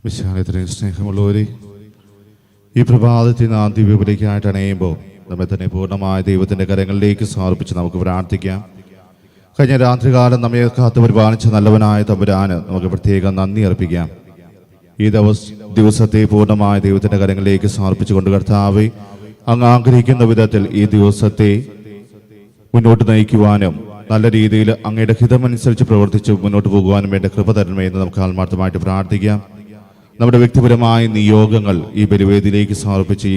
വിശാലത്തിനും സ്നേഹമുള്ളവരെ, ഈ പ്രഭാതത്തിൽ നാം ദിവ്യബലിക്കായിട്ട് അണയുമ്പോൾ നമ്മെ തന്നെ പൂർണ്ണമായ ദൈവത്തിൻ്റെ കരങ്ങളിലേക്ക് സമർപ്പിച്ച് നമുക്ക് പ്രാർത്ഥിക്കാം. കഴിഞ്ഞ രാത്രികാലം നമ്മെ കാത്തു പരിപാലിച്ച നല്ലവനായ തമ്പുരാന് നമുക്ക് പ്രത്യേകം നന്ദി അർപ്പിക്കാം. ഈ ദിവസത്തെ പൂർണ്ണമായ ദൈവത്തിൻ്റെ കരങ്ങളിലേക്ക് സമർപ്പിച്ചുകൊണ്ട് കർത്താവേ, അങ്ങ് ആഗ്രഹിക്കുന്ന വിധത്തിൽ ഈ ദിവസത്തെ മുന്നോട്ട് നയിക്കുവാനും നല്ല രീതിയിൽ അങ്ങയുടെ ഹിതമനുസരിച്ച് പ്രവർത്തിച്ച് മുന്നോട്ട് പോകുവാനും വേണ്ട കൃപ തരണമേ എന്ന് നമുക്ക് ആത്മാർത്ഥമായിട്ട് പ്രാർത്ഥിക്കാം. നമ്മുടെ വ്യക്തിപരമായ നിയോഗങ്ങൾ ഈ ബലിവേദിയിലേക്ക് സമർപ്പിച്ച്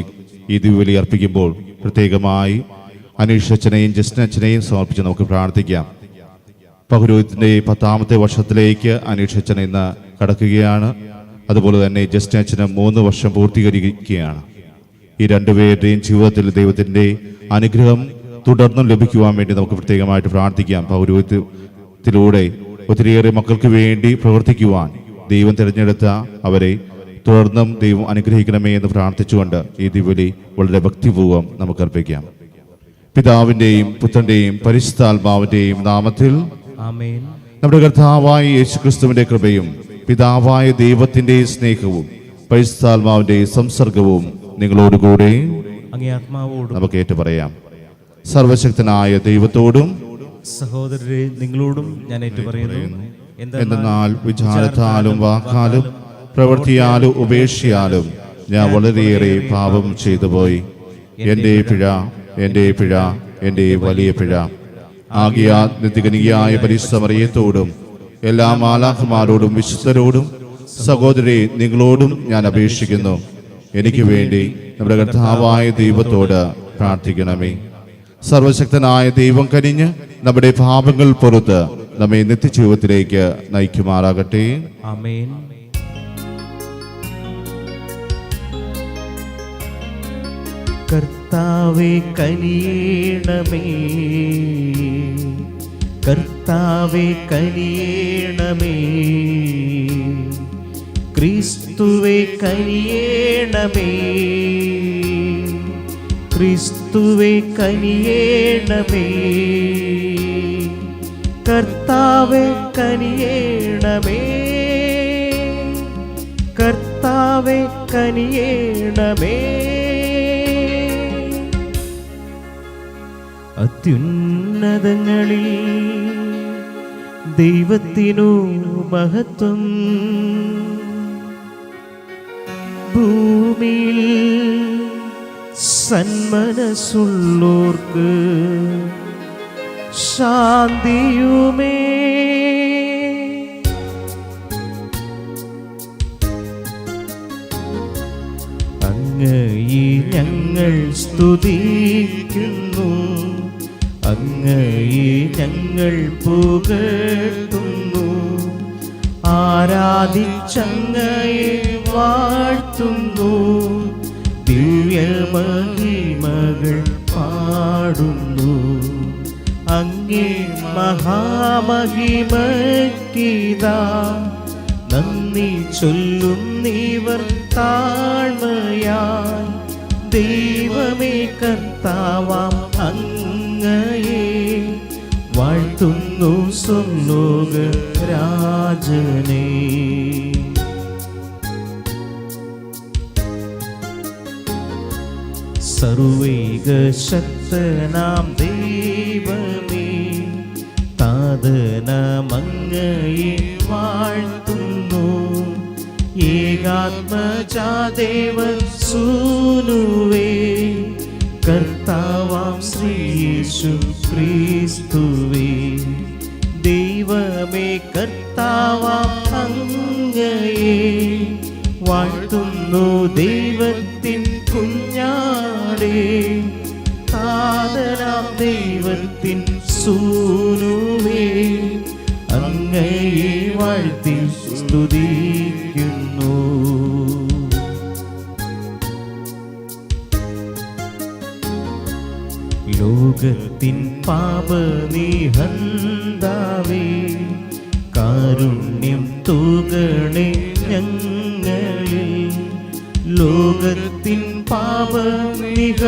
ഈ ദിവ്യബലി അർപ്പിക്കുമ്പോൾ പ്രത്യേകമായി അനീഷച്ചനെയും ജസ്റ്റിനച്ചനെയും സമർപ്പിച്ച് നമുക്ക് പ്രാർത്ഥിക്കാം. പൗരോഹിത്യത്തിൻ്റെ 10ാമത്തെ വർഷത്തിലേക്ക് അനീഷച്ചൻ ഇന്ന് കടക്കുകയാണ്. അതുപോലെ തന്നെ ജസ്റ്റിനച്ചന് 3 വർഷം പൂർത്തീകരിക്കുകയാണ്. ഈ രണ്ടുപേരുടെയും ജീവിതത്തിൽ ദൈവത്തിൻ്റെ അനുഗ്രഹം തുടർന്നും ലഭിക്കുവാൻ വേണ്ടി നമുക്ക് പ്രത്യേകമായിട്ട് പ്രാർത്ഥിക്കാം. പൗരോഹിത്യത്തിലൂടെ ഒത്തിരിയേറെ മക്കൾക്ക് വേണ്ടി പ്രവർത്തിക്കുവാൻ ദൈവം തിരഞ്ഞെടുത്ത അവരെ തുടർന്നും ദൈവം അനുഗ്രഹിക്കണമേ എന്ന് പ്രാർത്ഥിച്ചുകൊണ്ട് ഈ ദിവ്യബലി വളരെ ഭക്തിപൂർവ്വം നമുക്ക് അർപ്പിക്കാം. പിതാവിൻ്റെയും പുത്രൻ്റെയും പരിശുദ്ധാത്മാവിൻ്റെയും നാമത്തിൽ ആമേൻ. നമ്മുടെ കർത്താവായ യേശുക്രിസ്തുവിന്റെ കൃപയും പിതാവായ ദൈവത്തിൻ്റെ സ്നേഹവും പരിശുദ്ധാത്മാവിൻ്റെ സംസർഗവും നിങ്ങളോടുകൂടെ നമുക്ക് ഏറ്റുപറയാം. സർവശക്തനായ ദൈവത്തോടും സഹോദരരെ നിങ്ങളോടും ഞാൻ ഏറ്റുപറയുന്നു. എന്തെന്നാൽ വിചാരത്താലും വാക്കാലും പ്രവൃത്തിയാലും ഉപേക്ഷയാലും ഞാൻ വളരെയേറെ പാപം ചെയ്തു പോയി. എൻ്റെ പിഴ, എൻ്റെ പിഴ, എൻ്റെ വലിയ പിഴ. ആകയാൽ നിത്യകനികയായ പരിശുദ്ധ മറിയത്തോടും എല്ലാ മാലാഖമാരോടും വിശുദ്ധരോടും സഹോദരരെ നിങ്ങളോടും ഞാൻ അപേക്ഷിക്കുന്നു, എനിക്ക് വേണ്ടി നമ്മുടെ കർത്താവായ ദൈവത്തോട് പ്രാർത്ഥിക്കണമേ. സർവശക്തനായ ദൈവം കനിഞ്ഞ് നമ്മുടെ പാപങ്ങൾ പുറത്ത് നമ്മെ നിത്യജീവിതത്തിലേക്ക് നയിക്കുമാറാകട്ടെ. ആമേൻ. കർത്താവേ കനിയണമേ, കർത്താവേ കനിയണമേ, ക്രിസ്തുവേ കനിയണമേ, ക്രിസ്തുവേ കനിയണമേ, കർത്താവേ കനിയണമേ, കർത്താവേ കനിയണമേ. അത്യുന്നതങ്ങളിൽ ദൈവത്തിനു മഹത്വം, ഭൂമിയിൽ സന്മനസ്സുള്ളോർക്ക് ശാന്തിയുമേ. അങ്ങയെ ഞങ്ങൾ സ്തുതിക്കുന്നു, അങ്ങയെ ഞങ്ങൾ പുകഴ്ത്തുന്നു, ആരാധിച്ചങ്ങയെ വാഴ്ത്തുന്നു, ദിവ്യമഹിമകൾ പാടുന്നു. അങ്ങേ മഹാമഹിമക്കിതാ നന്ദി ചൊല്ലുന്നീവർ താഴ്മയാൽ. ദൈവമേ കർത്താവാം അങ്ങയെ വാഴ്ത്തുന്നു സ്വർലോക രാജനേ. സർവൈക ശക്തനാം ദൈവമേ, താതനമങ്ങയെ വാഴ്ത്തുന്നു, ഏകാത്മജാദേവ സൂനുവേ, കർത്താവാം ശ്രീയേശു ക്രിസ്തുവേ. ദൈവമേ കർത്താവാം അങ്ങയെ വാഴ്ത്തുന്നു, ദൈവത്തിൻ കുഞ്ഞാടേ, താതനാം ദൈവത്തിൻ സൂനുവേ, അങ്ങയെ വാഴ്ത്തി സ്തുതിക്കുന്നു. ലോകത്തിൻ പാപനിഹന്താവേ, കാരുണ്യം തൂകണേ ഞങ്ങളിൽ. ലോകത്തിൻ പാപനിഹന്താവേ,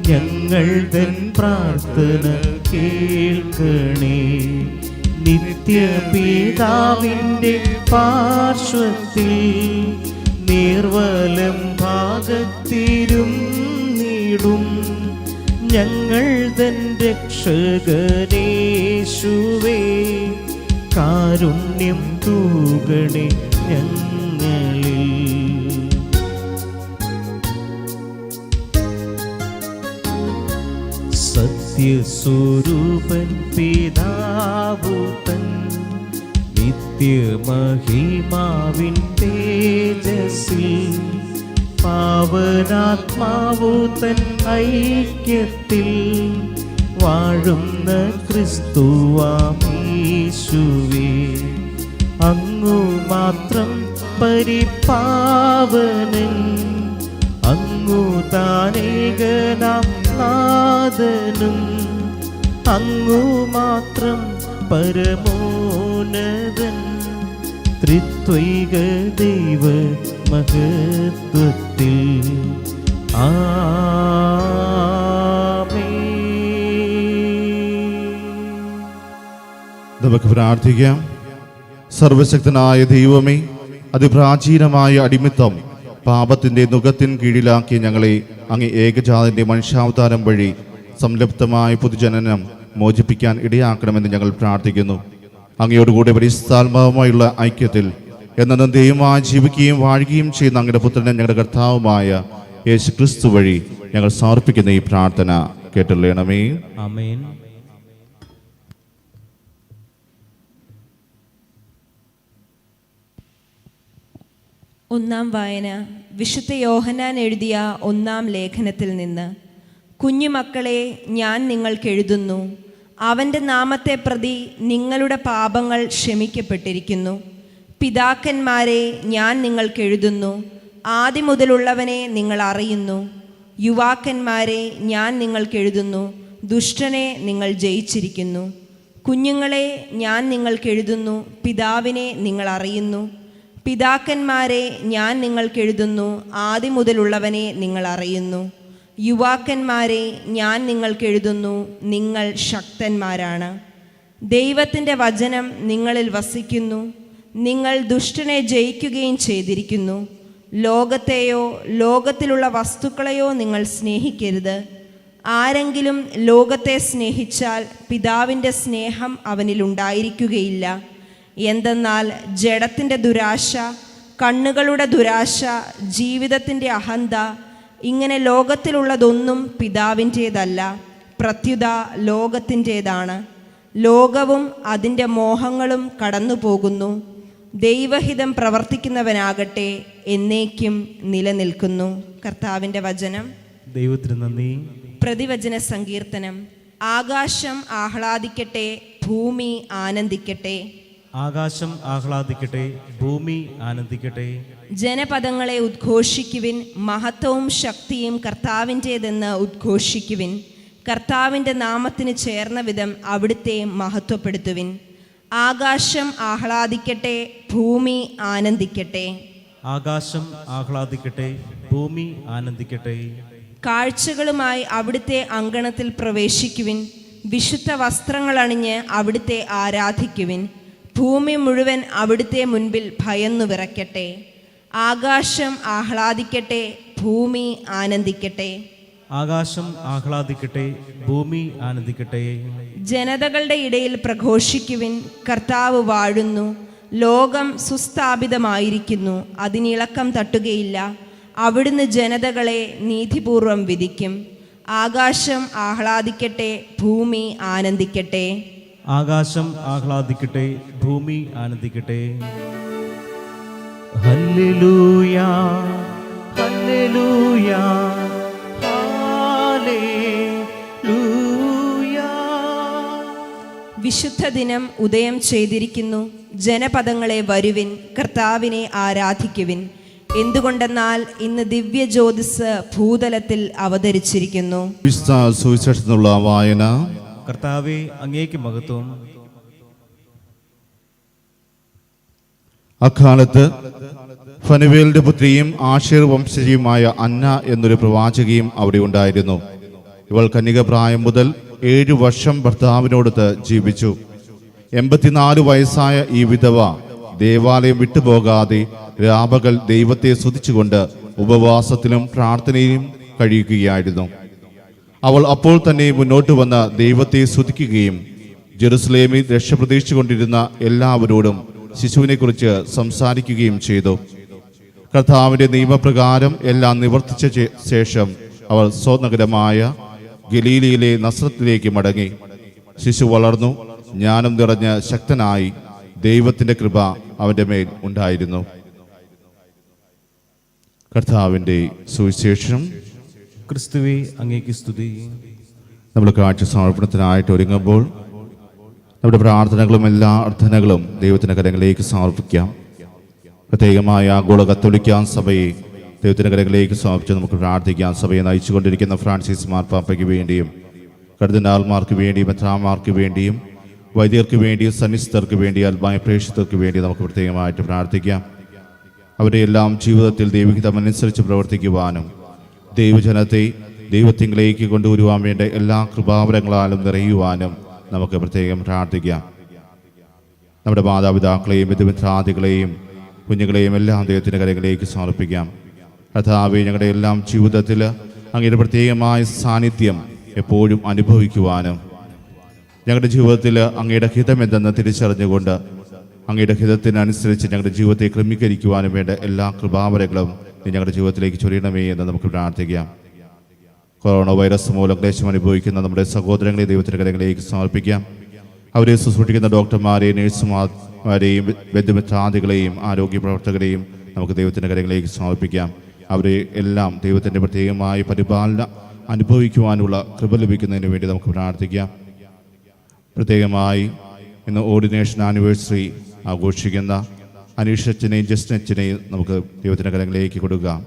ഞങ്ങൾ തൻ പ്രാർത്ഥന കേൾക്കണേ. നിത്യപിതാവിൻ്റെ പാർശ്വത്തിൽ നീർവലം ഭാഗത്തിരുന്നിടും ഞങ്ങൾ തൻ രക്ഷകനേശുവേ കാരുണ്യം തൂകണേ ഞങ്ങളിൽ. സത്യസ്വരൂപൻ പിതാവു തൻ നിത്യമഹിമാവിൻ തേജസ്സിൽ പാവനാത്മാവു തൻ ഐക്യത്തിൽ വാഴുന്ന ക്രിസ്തുവാമീശുവേ അങ്ങു മാത്രം പരിപാവനൻ അങ്ങു താനേകനാം നാഥനും അങ്ങു മാത്രം പരമോന്നതൻ ത്രിത്വൈക ദൈവ മഹത്വത്തിൽ. നമുക്ക് പ്രാർത്ഥിക്കാം. സർവശക്തനായ ദൈവമേ, അതിപ്രാചീനമായ അടിമിത്തം പാപത്തിന്റെ നുകത്തിൻ കീഴിലാക്കി ഞങ്ങളെ അങ്ങ് ഏകജാതന്റെ മനുഷ്യാവതാരം വഴി സംലപ്തമായ പൊതുജനനം മോചിപ്പിക്കാൻ ഇടയാക്കണമെന്ന് ഞങ്ങൾ പ്രാർത്ഥിക്കുന്നു. അങ്ങയോടുകൂടെ പരിശുദ്ധാത്മാവുമായുള്ള ഐക്യത്തിൽ എന്നും ദൈവമായി ജീവിക്കുകയും വാഴുകയും ചെയ്യുന്ന അങ്ങയുടെ പുത്രനെ ഞങ്ങളുടെ കർത്താവുമായ യേശു ക്രിസ്തു വഴി ഞങ്ങൾ സമർപ്പിക്കുന്ന ഈ പ്രാർത്ഥന കേട്ടുള്ളണമേ. ആമേൻ. ഒന്നാം വായന വിശുദ്ധ യോഹന്നാൻ എഴുതിയ ഒന്നാം ലേഖനത്തിൽ നിന്ന്. കുഞ്ഞുമക്കളെ, ഞാൻ നിങ്ങൾക്കെഴുതുന്നു, അവൻ്റെ നാമത്തെ പ്രതി നിങ്ങളുടെ പാപങ്ങൾ ക്ഷമിക്കപ്പെട്ടിരിക്കുന്നു. പിതാക്കന്മാരെ, ഞാൻ നിങ്ങൾക്കെഴുതുന്നു, ആദ്യം മുതലുള്ളവനെ നിങ്ങൾ അറിയുന്നു. യുവാക്കന്മാരെ, ഞാൻ നിങ്ങൾക്കെഴുതുന്നു, ദുഷ്ടനെ നിങ്ങൾ ജയിച്ചിരിക്കുന്നു. കുഞ്ഞുങ്ങളെ, ഞാൻ നിങ്ങൾക്കെഴുതുന്നു, പിതാവിനെ നിങ്ങൾ അറിയുന്നു. പിതാക്കന്മാരെ, ഞാൻ നിങ്ങൾക്കെഴുതുന്നു, ആദ്യം മുതലുള്ളവനെ നിങ്ങൾ അറിയുന്നു. യുവാക്കന്മാരെ, ഞാൻ നിങ്ങൾക്കെഴുതുന്നു, നിങ്ങൾ ശക്തന്മാരാണ്. ദൈവത്തിൻ്റെ വചനം നിങ്ങളിൽ വസിക്കുന്നു. നിങ്ങൾ ദുഷ്ടനെ ജയിക്കുകയും ചെയ്തിരിക്കുന്നു. ലോകത്തെയോ ലോകത്തിലുള്ള വസ്തുക്കളെയോ നിങ്ങൾ സ്നേഹിക്കരുത്. ആരെങ്കിലും ലോകത്തെ സ്നേഹിച്ചാൽ പിതാവിൻ്റെ സ്നേഹം അവനിലുണ്ടായിരിക്കുകയില്ല. എന്തെന്നാൽ ജഡത്തിൻ്റെ ദുരാശ, കണ്ണുകളുടെ ദുരാശ, ജീവിതത്തിൻ്റെ അഹന്ത, ഇങ്ങനെ ലോകത്തിലുള്ളതൊന്നും പിതാവിൻ്റേതല്ല, പ്രത്യുത ലോകത്തിൻ്റേതാണ്. ലോകവും അതിൻ്റെ മോഹങ്ങളും കടന്നു പോകുന്നു. ദൈവഹിതം പ്രവർത്തിക്കുന്നവനാകട്ടെ എന്നേക്കും നിലനിൽക്കുന്നു. കർത്താവിൻ്റെ വചനം. ദൈവത്തിന് നന്ദി. പ്രതിവചന സങ്കീർത്തനം. ആകാശം ആഹ്ലാദിക്കട്ടെ, ഭൂമി ആനന്ദിക്കട്ടെ. ആകാശം ആഹ്ലാദിക്കട്ടെ, ഭൂമി ആനന്ദിക്കട്ടെ. ജനപദങ്ങളെ ഉദ്ഘോഷിക്കുവിൻ, മഹത്വവും ശക്തിയും കർത്താവിൻ്റേതെന്ന് ഉദ്ഘോഷിക്കുവിൻ. കർത്താവിൻ്റെ നാമത്തിന് ചേർന്ന വിധം അവിടുത്തെ മഹത്വപ്പെടുത്തുവിൻ. ആകാശം ആഹ്ലാദിക്കട്ടെ, ഭൂമി ആനന്ദിക്കട്ടെ. ആകാശം ആഹ്ലാദിക്കട്ടെ, ഭൂമി ആനന്ദിക്കട്ടെ. കാഴ്ചകളുമായി അവിടുത്തെ അങ്കണത്തിൽ പ്രവേശിക്കുവിൻ. വിശുദ്ധ വസ്ത്രങ്ങൾ അണിഞ്ഞ് അവിടുത്തെ ആരാധിക്കുവിൻ. ഭൂമി മുഴുവൻ അവിടുത്തെ മുൻപിൽ ഭയന്നു വിറയ്ക്കട്ടെ. ആകാശം ആഹ്ലാദിക്കട്ടെ, ഭൂമി ആനന്ദിക്കട്ടെ. ആകാശം ആഹ്ലാദിക്കട്ടെ, ഭൂമി ആനന്ദിക്കട്ടെ. ജനതകളുടെ ഇടയിൽ പ്രഘോഷിക്കുവിൻ, കർത്താവ് വാഴുന്നു. ലോകം സുസ്ഥാപിതമായിരിക്കുന്നു, അതിനിളക്കം തട്ടുകയില്ല. അവിടുന്ന് ജനതകളെ നീതിപൂർവം വിധിക്കും. ആകാശം ആഹ്ലാദിക്കട്ടെ, ഭൂമി ആനന്ദിക്കട്ടെ. ആകാശം ആഹ്ലാദിക്കട്ടെ, ഭൂമി ആനന്ദിക്കട്ടെ. Hallelujah, hallelujah, hallelujah. വിശുദ്ധ ദിനം ഉദയം ചെയ്തിരിക്കുന്നു. ജനപദങ്ങളെ വരുവിൻ, കർത്താവിനെ ആരാധിക്കുവിൻ. എന്തുകൊണ്ടെന്നാൽ ഇന്ന് ദിവ്യ ജ്യോതിസ് ഭൂതലത്തിൽ അവതരിച്ചിരിക്കുന്നു. സുവിശേഷത്തിനുള്ള വായന. കർത്താവേ, അങ്ങേക്ക് മഹത്വം. അക്കാലത്ത് ഫനുവേലിന്റെ പുത്രിയും ആശേർ വംശജയുമായ അന്ന എന്നൊരു പ്രവാചകയും അവിടെ ഉണ്ടായിരുന്നു. ഇവൾ കന്യക പ്രായം മുതൽ 7 വർഷം ഭർത്താവിനോടൊത്ത് ജീവിച്ചു. 84 വയസ്സായ ഈ വിധവ ദേവാലയം വിട്ടുപോകാതെ രാപകൽ ദൈവത്തെ സ്തുതിച്ചുകൊണ്ട് ഉപവാസത്തിലും പ്രാർത്ഥനയിലും കഴിയുകയായിരുന്നു. അവൾ അപ്പോൾ തന്നെ മുന്നോട്ട് വന്ന് ദൈവത്തെ സ്തുതിക്കുകയും ജെറുസലേമിൽ രക്ഷ പ്രതീക്ഷിച്ചുകൊണ്ടിരുന്ന എല്ലാവരോടും ശിശുവിനെക്കുറിച്ച് സംസാരിക്കുകയും ചെയ്തു. കർത്താവിന്റെ നിയമപ്രകാരം എല്ലാം നിവർത്തിച്ച ശേഷം അവൾ സ്വനഗരമായ ഗലീലയിലെ നസ്രത്തിലേക്ക് മടങ്ങി. ശിശു വളർന്നു, ജ്ഞാനം നിറഞ്ഞ ശക്തനായി. ദൈവത്തിന്റെ കൃപ അവന്റെ മേൽ ഉണ്ടായിരുന്നു. കർത്താവിന്റെ സുവിശേഷം. ക്രിസ്തുവേ, അങ്ങേക്ക് സ്തുതി. നമ്മൾ കാഴ്ച സമർപ്പണത്തിനായിട്ട് ഒരുങ്ങുമ്പോൾ നമ്മുടെ പ്രാർത്ഥനകളും എല്ലാ അർത്ഥനകളും ദൈവത്തിന്റെ കരങ്ങളിലേക്ക് സമർപ്പിക്കാം. പ്രത്യേകമായ ആഗോള കത്തോലിക്ക സഭയെ ദൈവത്തിന്റെ കരങ്ങളിലേക്ക് സമർപ്പിച്ച് നമുക്ക് പ്രാർത്ഥിക്കാം. സഭയെ നയിച്ചുകൊണ്ടിരിക്കുന്ന ഫ്രാൻസിസ് മാർപ്പാപ്പയ്ക്ക് വേണ്ടിയും കർദിനാൾമാർക്ക് വേണ്ടിയും മെത്രാന്മാർക്ക് വേണ്ടിയും വൈദികർക്ക് വേണ്ടിയും സന്യസ്തർക്ക് വേണ്ടി ആത്മായ പ്രേക്ഷിതർക്ക് വേണ്ടി നമുക്ക് പ്രത്യേകമായിട്ട് പ്രാർത്ഥിക്കാം. അവരെ എല്ലാം ജീവിതത്തിൽ ദൈവഹിതമനുസരിച്ച് പ്രവർത്തിക്കുവാനും ദൈവജനത്തെ ദൈവത്തിങ്കിലേക്ക് കൊണ്ടുവരുവാൻ വേണ്ട എല്ലാ കൃപാവരങ്ങളാലും നിറയുവാനും നമുക്ക് പ്രത്യേകം പ്രാർത്ഥിക്കാം. നമ്മുടെ മാതാപിതാക്കളെയും ബന്ധുമിത്രാദികളെയും കുഞ്ഞുങ്ങളെയും എല്ലാം ദൈവത്തിൻ്റെ കരങ്ങളിലേക്ക് സമർപ്പിക്കാം. കർത്താവേ, ഞങ്ങളുടെ എല്ലാം ജീവിതത്തിൽ അങ്ങയുടെ പ്രത്യേകമായ സാന്നിധ്യം എപ്പോഴും അനുഭവിക്കുവാനും ഞങ്ങളുടെ ജീവിതത്തിൽ അങ്ങയുടെ ഹിതം എന്തെന്ന് തിരിച്ചറിഞ്ഞുകൊണ്ട് അങ്ങയുടെ ഹിതത്തിനനുസരിച്ച് ഞങ്ങളുടെ ജീവിതത്തെ ക്രമീകരിക്കുവാനും വേണ്ട എല്ലാ കൃപാവരങ്ങളും ഞങ്ങളുടെ ജീവിതത്തിലേക്ക് ചൊരിയണമേ എന്ന് നമുക്ക് പ്രാർത്ഥിക്കാം. കൊറോണ വൈറസ് മൂലം ക്ലേശം അനുഭവിക്കുന്ന നമ്മുടെ സഹോദരങ്ങളെ ദൈവത്തിൻ്റെ കരങ്ങളിലേക്ക് സമർപ്പിക്കാം. അവരെ ശുശ്രൂഷിക്കുന്ന ഡോക്ടർമാരെയും നഴ്സുമാരെയും ബന്ധുമിത്രാദികളെയും ആരോഗ്യ പ്രവർത്തകരെയും നമുക്ക് ദൈവത്തിൻ്റെ കരങ്ങളിലേക്ക് സമർപ്പിക്കാം. അവരെ എല്ലാം ദൈവത്തിൻ്റെ പ്രത്യേകമായ പരിപാലന അനുഭവിക്കുവാനുള്ള കൃപ ലഭിക്കുന്നതിന് വേണ്ടി നമുക്ക് പ്രാർത്ഥിക്കാം. പ്രത്യേകമായി ഇന്ന് ഓർഡിനേഷൻ ആനിവേഴ്സറി ആഘോഷിക്കുന്ന അനീഷച്ചനെയും ജസ്റ്റിനച്ചനെയും നമുക്ക് ദൈവത്തിൻ്റെ കരങ്ങളിലേക്ക് കൊടുക്കാം.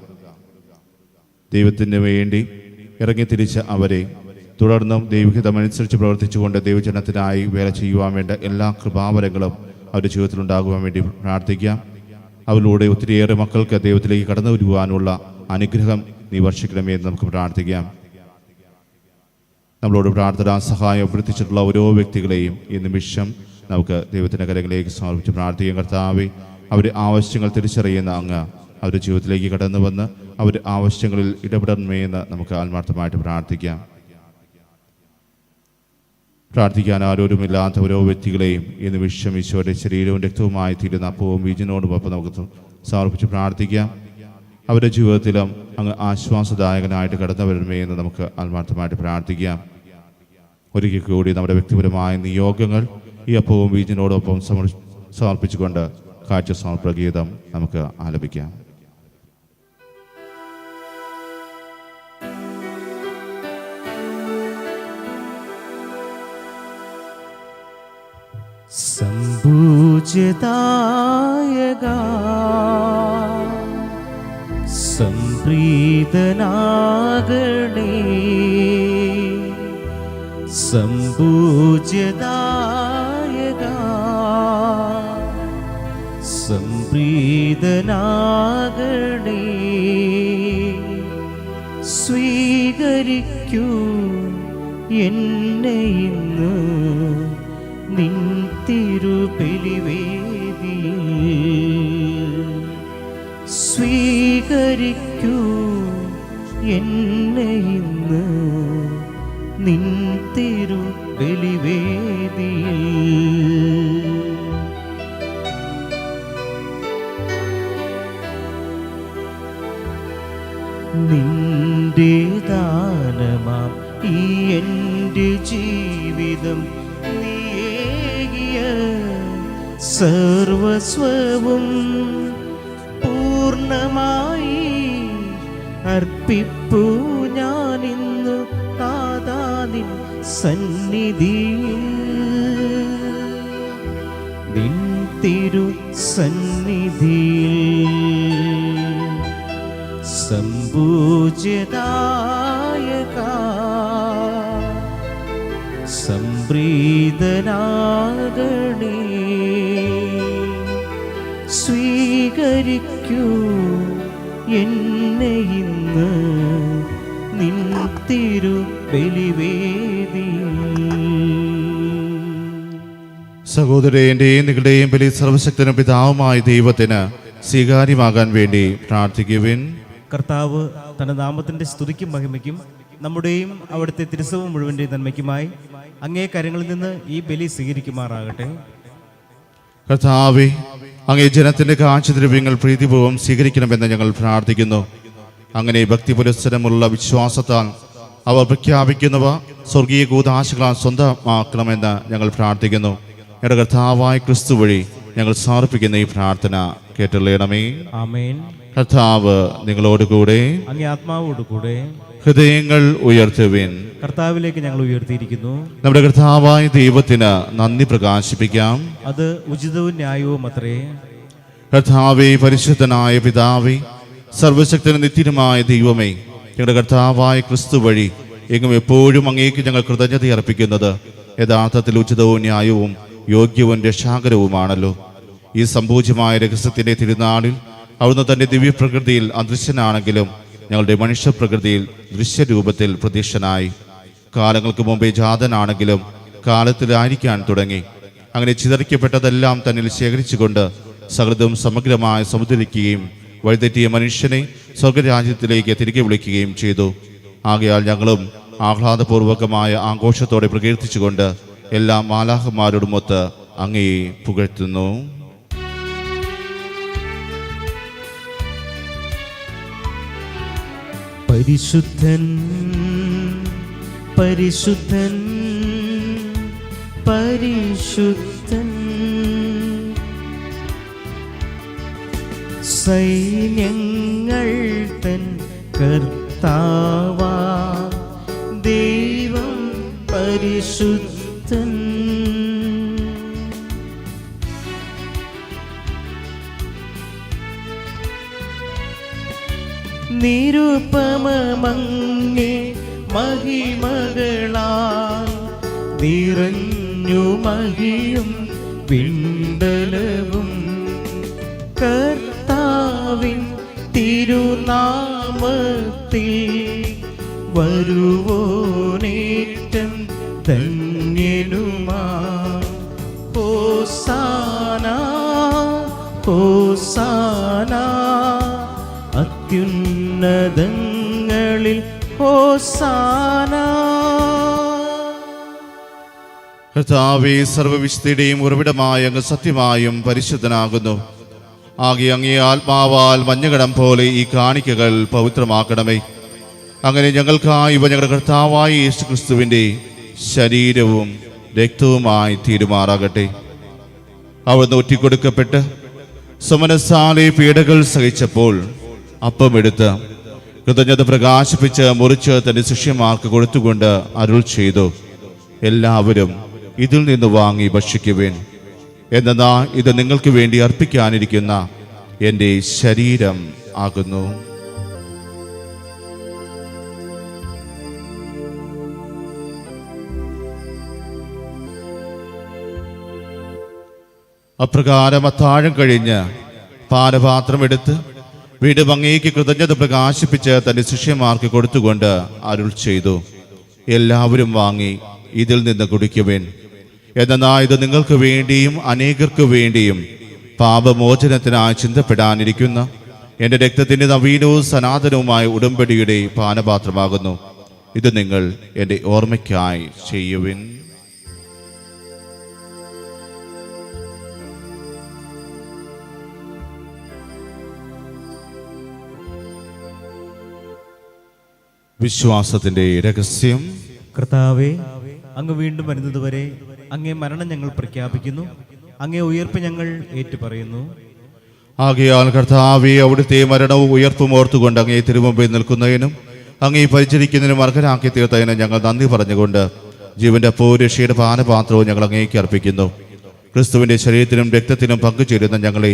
ദൈവത്തിന് വേണ്ടി ഇറങ്ങിത്തിരിച്ച അവരെ തുടർന്നും ദൈവഹിതമനുസരിച്ച് പ്രവർത്തിച്ചുകൊണ്ട് ദൈവജനത്തിനായി വേല ചെയ്യുവാൻ വേണ്ട എല്ലാ കൃപാവരങ്ങളും അവരുടെ ജീവിതത്തിലുണ്ടാകുവാൻ വേണ്ടി പ്രാർത്ഥിക്കാം. അവരിലൂടെ ഒത്തിരിയേറെ മക്കൾക്ക് ദൈവത്തിലേക്ക് കടന്നു വരുവാനുള്ള അനുഗ്രഹം നീ വർഷിക്കണമേ എന്ന് നമുക്ക് പ്രാർത്ഥിക്കാം. നമ്മളോട് പ്രാർത്ഥനാ സഹായം അഭ്യർത്ഥിച്ചിട്ടുള്ള ഓരോ വ്യക്തികളെയും ഈ നിമിഷം നമുക്ക് ദൈവത്തിൻ്റെ കരങ്ങളിലേക്ക് സമർപ്പിച്ച് പ്രാർത്ഥിക്കാം. കർത്താവേ, അവരുടെ ആവശ്യങ്ങൾ തിരിച്ചറിയുന്ന അങ്ങ് അവരുടെ ജീവിതത്തിലേക്ക് കടന്നു വന്ന് അവരുടെ ആവശ്യങ്ങളിൽ ഇടപെടണമേ എന്ന് നമുക്ക് ആത്മാർത്ഥമായിട്ട് പ്രാർത്ഥിക്കാം. പ്രാർത്ഥിക്കാൻ ആരോരുമില്ലാത്ത ഓരോ വ്യക്തികളെയും ഈ നിമിഷം ഈശോയുടെ ശരീരവും രക്തവുമായി തീരുന്ന അപ്പവും വീഞ്ഞിനോടുമൊപ്പം നമുക്ക് സമർപ്പിച്ച് പ്രാർത്ഥിക്കാം. അവരുടെ ജീവിതത്തിലും അങ്ങ് ആശ്വാസദായകനായിട്ട് കടന്നു വരണമേ എന്ന് നമുക്ക് ആത്മാർത്ഥമായിട്ട് പ്രാർത്ഥിക്കാം. ഒരിക്കൽ കൂടി നമ്മുടെ വ്യക്തിപരമായ നിയോഗങ്ങൾ ഈ അപ്പവും വീഞ്ഞിനോടൊപ്പം സമർപ്പിച്ചുകൊണ്ട് കാഴ്ച സമർപ്പണ ഗീതം നമുക്ക് ആലപിക്കാം. സംപൂജ്യതായക സംപ്രീതനാകണേ, സംപൂജ്യതായക സംപ്രീതനാകണേ. സ്വീകരിക്കൂ എന്നെ ഇന്ന് നിൻ തിരുബലിവേദിയിൽ, സ്വീകരിക്കൂ എന്നെ ഇന്ന് നിൻ തിരുബലിവേദിയിൽ. നിന്റെ ദാനമാം ഈ എൻ്റെ ജീവിതം നീയേകിയ സർവസ്വവും പൂർണ്ണമായി അർപ്പിപ്പൂ ഞാനിന്നു താതാ നിൻ സന്നിധിയിൽ, നിൻ തിരു സന്നിധിയിൽ. സംപൂജ്യതായക സംപ്രീതനാകണേ, സ്വീകരിക്കൂ എന്നെ ഇന്ന് നിൻ തിരുബലിവേദിയിൽ. സഹോദരന്റെയും നിങ്ങളുടെയും ബലി സർവശക്തനും പിതാവുമായ ദൈവത്തിന് സ്വീകാര്യമാകാൻ വേണ്ടി പ്രാർത്ഥിക്കുവിൻ. കർത്താവ് തന്റെ നാമത്തിന്റെ സ്തുതിക്കും മഹിമയ്ക്കും നമ്മുടെയും അവിടുത്തെ തിരുസഭ മുഴുവൻ്റെയും നന്മയ്ക്കുമായി അങ്ങേ കരങ്ങളിൽ നിന്ന് ഈ ബലി സ്വീകരിക്കുമാറാകട്ടെ. കർത്താവേ, അങ്ങേ ജനത്തിന്റെ കാഴ്ചദ്രവ്യങ്ങൾ പ്രീതിപൂർവ്വം സ്വീകരിക്കണമെന്ന് ഞങ്ങൾ പ്രാർത്ഥിക്കുന്നു. അങ്ങനെ ഭക്തി പുരസ്സരമുള്ള വിശ്വാസത്താൽ അവർ പ്രഖ്യാപിക്കുന്നവ സ്വർഗീയ കൂതാശകളാൽ സ്വന്തമാക്കണമെന്ന് ഞങ്ങൾ പ്രാർത്ഥിക്കുന്നു. ഞങ്ങളുടെ കർത്താവായ ക്രിസ്തു വഴി ഞങ്ങൾ സമർപ്പിക്കുന്ന ഈ പ്രാർത്ഥന കേട്ടുള്ളണമേ. ആമേൻ. കർത്താവ് നിങ്ങളോടുകൂടെ, അങ്ങേ ആത്മാവോടുകൂടെ. ഹൃദയങ്ങൾ ഉയർത്തുവിൻ. കർത്താവിലേക്ക് ഞങ്ങൾ ഉയർത്തിയിരിക്കുന്നു. നമ്മുടെ കർത്താവായ ദൈവത്തിന് നന്ദി പ്രകാശിപ്പിക്കാം. അത് ഉചിതവും ന്യായവും അത്രേ. കർത്താവേ, പരിശുദ്ധനായ പിതാവേ, സർവശക്തനും നിത്യനുമായ ദൈവമേ, ഞങ്ങളുടെ കർത്താവായ ക്രിസ്തു വഴി എങ്ങും എപ്പോഴും അങ്ങേക്ക് ഞങ്ങൾ കൃതജ്ഞത അർപ്പിക്കുന്നത് യഥാർത്ഥത്തിൽ ഉചിതവും ന്യായവും യോഗ്യവും രക്ഷാകരവുമാണല്ലോ. ഈ സംപൂജ്യമായ രഹസ്യത്തിന്റെ തിരുനാളിൽ അവിടുന്ന് തന്റെ ദിവ്യപ്രകൃതിയിൽ അദൃശ്യനാണെങ്കിലും ഞങ്ങളുടെ മനുഷ്യപ്രകൃതിയിൽ ദൃശ്യരൂപത്തിൽ പ്രത്യക്ഷനായി. കാലങ്ങൾക്ക് മുമ്പേ ജാതനാണെങ്കിലും കാലത്തിലായിരിക്കാൻ തുടങ്ങി. അങ്ങനെ ചിതറിക്കപ്പെട്ടതെല്ലാം തന്നിൽ ശേഖരിച്ചുകൊണ്ട് സകൃതം സമഗ്രമായി സമുദ്രിക്കുകയും വഴിതെറ്റിയ മനുഷ്യനെ സ്വർഗരാജ്യത്തിലേക്ക് തിരികെ വിളിക്കുകയും ചെയ്തു. ആകയാൽ ഞങ്ങളും ആഹ്ലാദപൂർവകമായ ആഘോഷത്തോടെ പ്രകീർത്തിച്ചുകൊണ്ട് എല്ലാ മാലാഖമാരോടുമൊത്ത് അങ്ങയെ പുകഴ്ത്തുന്നു. പരിശുദ്ധൻ പരിശുദ്ധൻ പരിശുദ്ധൻ, സൈന്യങ്ങൾ തൻ കർത്താവാ ദൈവം പരിശുദ്ധൻ. നിരുപമമങ്ങേ മഹിമകളാൽ നിറഞ്ഞു മഹിയും പിണ്ടലവും കർത്താവിൻ തിരുനാമത്തിൽ വരുവോനേറ്റം ധന്യനുമാ. ഹോസാന ഹോസാന, അത്യുന്നതങ്ങളിൽ ഹോസാന. കർത്താവേ, സർവവിശുദ്ധിയുടെയും ഉറവിടമായ അങ്ങ് സത്യമായും പരിശുദ്ധനാകുന്നു. ആകെ അങ്ങേ ആത്മാവാൽ മഞ്ഞകടം പോലെ ഈ കാണിക്കകൾ പവിത്രമാക്കണമേ. അങ്ങനെ ഞങ്ങൾക്കായി ഇവ ഞങ്ങളുടെ കർത്താവായ യേശുക്രിസ്തുവിൻ്റെ ശരീരവും രക്തവുമായി തീരുമാറാകട്ടെ. അവിടുന്ന് ഒറ്റിക്കൊടുക്കപ്പെട്ട് സുമനസാലെ പീഡകൾ സഹിച്ചപ്പോൾ അപ്പമെടുത്ത് കൃതജ്ഞത പ്രകാശിപ്പിച്ച് മുറിച്ച് തന്റെ ശിഷ്യന്മാർക്ക് കൊടുത്തുകൊണ്ട് അരുൾ ചെയ്തു, എല്ലാവരും ഇതിൽ നിന്ന് വാങ്ങി ഭക്ഷിക്കുവിൻ. എന്നാൽ ഇത് നിങ്ങൾക്ക് വേണ്ടി അർപ്പിക്കാനിരിക്കുന്ന എൻ്റെ ശരീരം ആകുന്നു. അപ്രകാരം അത്താഴം കഴിഞ്ഞ് പാനപാത്രമെടുത്ത് വീണ്ടും അങ്ങേക്ക് കൃതജ്ഞത പ്രകാശിപ്പിച്ച് തന്റെ ശിഷ്യന്മാർക്ക് കൊടുത്തുകൊണ്ട് അരുൾ ചെയ്തു, എല്ലാവരും വാങ്ങി ഇതിൽ നിന്ന് കുടിക്കുവിൻ. എന്നാൽ ഇത് നിങ്ങൾക്ക് വേണ്ടിയും അനേകർക്ക് വേണ്ടിയും പാപമോചനത്തിനായി ചിന്തപ്പെടാനിരിക്കുന്ന എൻ്റെ രക്തത്തിൻ്റെ നവീനവും സനാതനവുമായ ഉടമ്പടിയുടെ പാനപാത്രമാകുന്നു. ഇത് നിങ്ങൾ എൻ്റെ ഓർമ്മയ്ക്കായി ചെയ്യുവിൻ. വിശ്വാസത്തിന്റെ രഹസ്യം. കർത്താവേ, അങ്ങ് വീണ്ടും വരുന്നതുവരെ അങ്ങേ മരണം ഞങ്ങൾ പ്രഖ്യാപിക്കുന്നു, അങ്ങേ ഉയർപ്പ് ഞങ്ങൾ ഏറ്റുപറയുന്നു. ആകയാൽ കർത്താവേ, അവിടുത്തെ മരണവും ഉയർപ്പും ഓർത്തുകൊണ്ട് അങ്ങേ തിരുമുമ്പിൽ നിൽക്കുന്നതിനും അങ്ങേ പരിചരിക്കുന്നതിനും അർഹരാക്കി തീർത്തതിനും ഞങ്ങൾ നന്ദി പറഞ്ഞുകൊണ്ട് ജീവന്റെ പൗരക്ഷയുടെ പാനപാത്രവും ഞങ്ങൾ അങ്ങേക്ക് അർപ്പിക്കുന്നു. ക്രിസ്തുവിന്റെ ശരീരത്തിനും രക്തത്തിനും പങ്കുചേരുന്ന ഞങ്ങളെ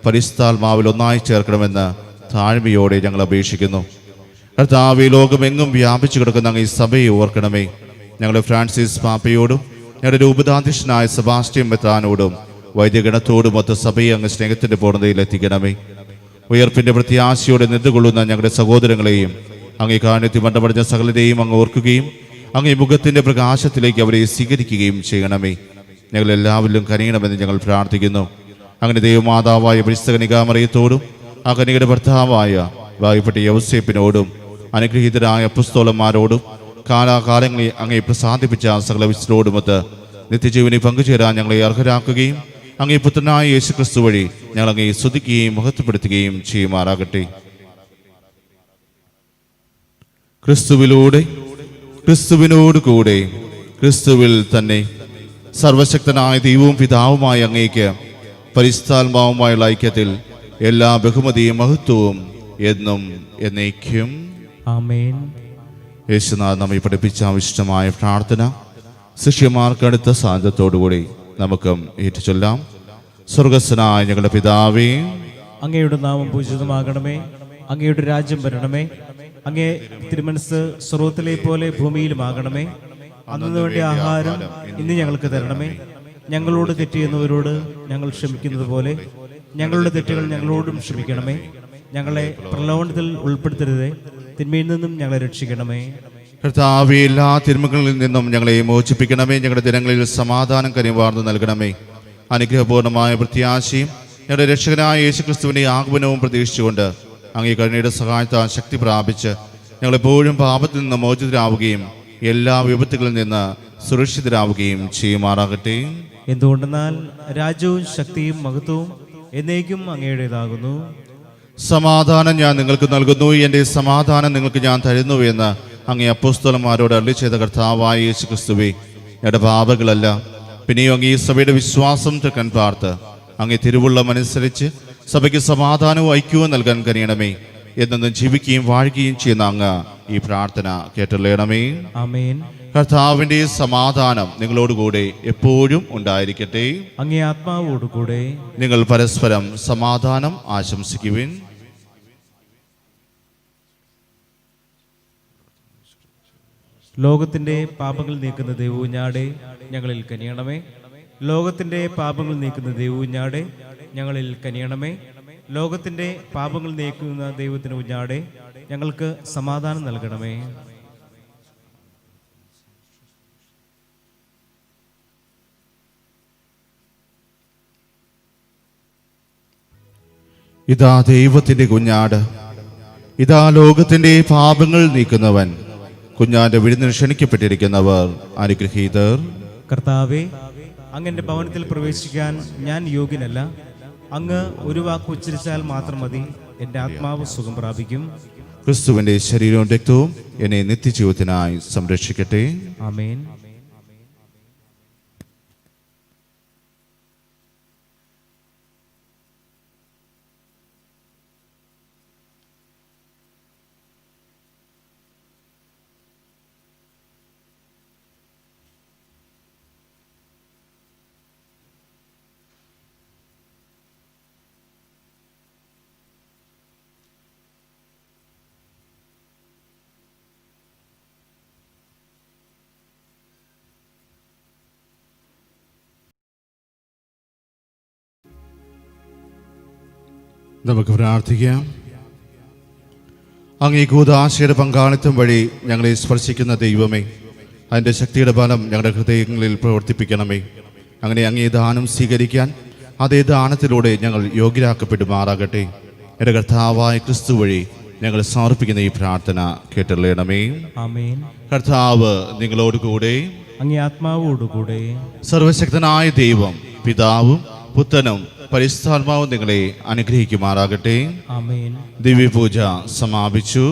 പരിശുദ്ധാത്മാവിൽ ഒന്നായി ചേർക്കണമെന്ന് താഴ്മയോടെ ഞങ്ങൾ അപേക്ഷിക്കുന്നു. കർത്താവേ, ലോകമെങ്ങും വ്യാപിച്ചു കിടക്കുന്ന അങ്ങ് ഈ സഭയെ ഓർക്കണമേ. ഞങ്ങളുടെ ഫ്രാൻസിസ് പാപ്പയോടും ഞങ്ങളുടെ രൂപതാധ്യക്ഷനായ സെബാസ്റ്റ്യൻ മെത്രാനോടും വൈദ്യഗണത്തോടും മൊത്ത സഭയെ അങ്ങ് സ്നേഹത്തിന്റെ പൂർണ്ണതയിൽ എത്തിക്കണമേ. ഉയർപ്പിന്റെ പ്രത്യാശയോടെ നിന്നുകൊള്ളുന്ന ഞങ്ങളുടെ സഹോദരങ്ങളെയും അങ്ങേ കാരുണ്യത്തിൽ മണ്ടമടഞ്ഞ സകലരെയും അങ്ങ് ഓർക്കുകയും അങ്ങേ മുഖത്തിന്റെ പ്രകാശത്തിലേക്ക് അവരെ സ്വീകരിക്കുകയും ചെയ്യണമേ. ഞങ്ങൾ എല്ലാവരിലും കനിയണമെന്ന് ഞങ്ങൾ പ്രാർത്ഥിക്കുന്നു. അങ്ങനെ ദൈവമാതാവായ പരിശുദ്ധ കന്യകാമറിയത്തോടും ആ കന്യകയുടെ ഭർത്താവായ വായ്പെട്ട യൗസേപ്പിനോടും അനുഗ്രഹീതരായ അപ്പസ്തോലന്മാരോടും കാലാകാലങ്ങളിൽ അങ്ങേ പ്രസാദിപ്പിച്ച സകല വിശുദ്ധരോടുമൊത്ത് നിത്യജീവനെ പങ്കുചേരാൻ ഞങ്ങളെ അർഹരാക്കുകയും അങ്ങേ പുത്രനായ യേശുക്രിസ്തു വഴി ഞങ്ങൾ അങ്ങേ സ്തുതിക്കുകയും മഹത്വപ്പെടുത്തുകയും ചെയ്യുമാറാകട്ടെ. ക്രിസ്തുവിലൂടെ, ക്രിസ്തുവിനോട് കൂടെ, ക്രിസ്തുവിൽ തന്നെ സർവശക്തനായ ദൈവവും പിതാവുമായ അങ്ങേക്ക് പരിശുദ്ധാത്മാവുമായുള്ള ഐക്യത്തിൽ എല്ലാ ബഹുമതിയും മഹത്വവും എന്നും എന്നേക്കും ആമേൻ. യേശുനാഥ് നമ്മെ പഠിപ്പിച്ച വിശിഷ്ടമായ പ്രാർത്ഥന ശിഷ്യന്മാർക്കടുത്ത സാന്നിധ്യത്തോടുകൂടി നമുക്കും ഏറ്റുചൊല്ലാം. സ്വർഗസ്ഥനായ ഞങ്ങളുടെ പിതാവേ, അങ്ങയുടെ നാമം പൂജിതമാകണമേ. അങ്ങയുടെ രാജ്യം വരണമേ. അങ്ങേ തിരുമനസ് സ്വർഗ്ഗത്തിലെ പോലെ ഭൂമിയിലുമാകണമേ. അന്നു വേണ്ട ആഹാരം ഇന്ന് ഞങ്ങൾക്ക് തരണമേ. ഞങ്ങളോട് തെറ്റ് ചെയ്യുന്നവരോട് ഞങ്ങൾ ക്ഷമിക്കുന്നത് പോലെ ഞങ്ങളുടെ തെറ്റുകൾ ഞങ്ങളോടും ക്ഷമിക്കണമേ. ഞങ്ങളെ പ്രലോഭനത്തിൽ ഉൾപ്പെടുത്തരുതേ, തിന്മയിൽ നിന്നും ഞങ്ങളെ രക്ഷിക്കണമേ. കർത്താവേ, എല്ലാ തിന്മകളിൽ നിന്നും ഞങ്ങളെ മോചിപ്പിക്കണമേ. ഞങ്ങളുടെ ദിനങ്ങളിൽ സമാധാനം കനിവാർന്നു നൽകണമേ. അനുഗ്രഹപൂർണമായ പ്രത്യാശയും ഞങ്ങളുടെ രക്ഷകനായ യേശുക്രിസ്തുവിന്റെ ആഗമനവും പ്രതീക്ഷിച്ചുകൊണ്ട് അങ്ങേ കരുണയുടെ സഹായത്താൽ ശക്തി പ്രാപിച്ച് ഞങ്ങളെപ്പോഴും പാപത്തിൽ നിന്ന് മോചിതരാവുകയും എല്ലാ വിപത്തുകളിൽ നിന്ന് സുരക്ഷിതരാവുകയും ചെയ്യുമാറാകട്ടെ. എന്തുകൊണ്ടെന്നാൽ രാജ്യവും ശക്തിയും മഹത്വവും എന്നേക്കും അങ്ങയുടേതാകുന്നു. സമാധാനം ഞാൻ നിങ്ങൾക്ക് നൽകുന്നു, എൻ്റെ സമാധാനം നിങ്ങൾക്ക് ഞാൻ തരുന്നു എന്ന് അങ്ങേ അപ്പോസ്തലന്മാരോട് അരുളിച്ചെയ്ത കർത്താവായ യേശുക്രിസ്തുവേ, ഞങ്ങളുടെ പാപങ്ങളല്ല പിന്നെയും അങ്ങേ സഭയുടെ വിശ്വാസം തൃക്കൻ പാർത്ത് അങ്ങേ തിരുവുള്ളമനുസരിച്ച് സഭയ്ക്ക് സമാധാനവും ഐക്യവും നൽകാൻ കഴിയണമേ. എന്നും ജീവിക്കുകയും വാഴുകയും ചെയ്യുന്ന അങ്ങ് ഈ പ്രാർത്ഥന കേട്ടുള്ളണമേ. ആമേൻ. കർത്താവിന്റെ സമാധാനം നിങ്ങളോടുകൂടെ എപ്പോഴും ഉണ്ടായിരിക്കട്ടെ. അങ്ങേ ആത്മാവോടുകൂടെ. നിങ്ങൾ പരസ്പരം സമാധാനം ആശംസിക്കുവിൻ. ലോകത്തിന്റെ പാപങ്ങൾ നീക്കുന്ന ദൈവൂഞ്ഞാടെ ഞങ്ങളിൽ കനിയണമേ. ലോകത്തിന്റെ പാപങ്ങൾ നീക്കുന്ന ദൈവൂഞ്ഞാടെ ഞങ്ങളിൽ കനിയണമേ. ലോകത്തിന്റെ പാപങ്ങൾ നീക്കുന്ന ദൈവത്തിന് ഊഞ്ഞാടെ ഞങ്ങൾക്ക് സമാധാനം നൽകണമേ. ഇതാ ദൈവത്തിന്റെ കുഞ്ഞാട്, ഇതാ ലോകത്തിന്റെ പാപങ്ങൾ നീക്കുന്നവൻ. കുഞ്ഞാന്റെ വിരുന്നിന് ക്ഷണിക്കപ്പെട്ടിരിക്കുന്നവർ അനുഗ്രഹീതർ. കർത്താവേ, അങ്ങന്റെ ഭവനത്തിൽ പ്രവേശിക്കാൻ ഞാൻ യോഗ്യനല്ല. അങ്ങ് ഒരു വാക്ക് ഉച്ചരിച്ചാൽ മാത്രം മതി, എൻ്റെ ആത്മാവ് സുഖം പ്രാപിക്കും. ക്രിസ്തുവിന്റെ ശരീരവും രക്തവും എന്നെ നിത്യജീവിതത്തിനായി സംരക്ഷിക്കട്ടെ. ആമേൻ. നമുക്ക് പ്രാർത്ഥിക്കാം. അങ്ങേ കൂദാശയുടെ പങ്കാളിത്തം വഴി ഞങ്ങളെ സ്പർശിക്കുന്ന ദൈവമേ, അതിൻ്റെ ശക്തിയുടെ ബലം ഞങ്ങളുടെ ഹൃദയങ്ങളിൽ പ്രവർത്തിപ്പിക്കണമേ. അങ്ങനെ അങ്ങേ ദാനം സ്വീകരിക്കാൻ അതേ ദാനത്തിലൂടെ ഞങ്ങൾ യോഗ്യരാക്കപ്പെടുമാറാകട്ടെ. എൻ്റെ കർത്താവായ ക്രിസ്തു വഴി ഞങ്ങൾ സമർപ്പിക്കുന്ന ഈ പ്രാർത്ഥന കേട്ടുള്ളണമേ. ആമേൻ. കർത്താവ് നിങ്ങളോട് കൂടെ. അങ്ങേ ആത്മാവോടുകൂടെ. സർവശക്തനായ ദൈവം പിതാവും പുത്രനും പരിശുദ്ധാത്മാവും നിങ്ങളെ അനുഗ്രഹിക്കുമാറാകട്ടെ. ആമേൻ. ദിവ്യപൂജ സമാപിച്ചു.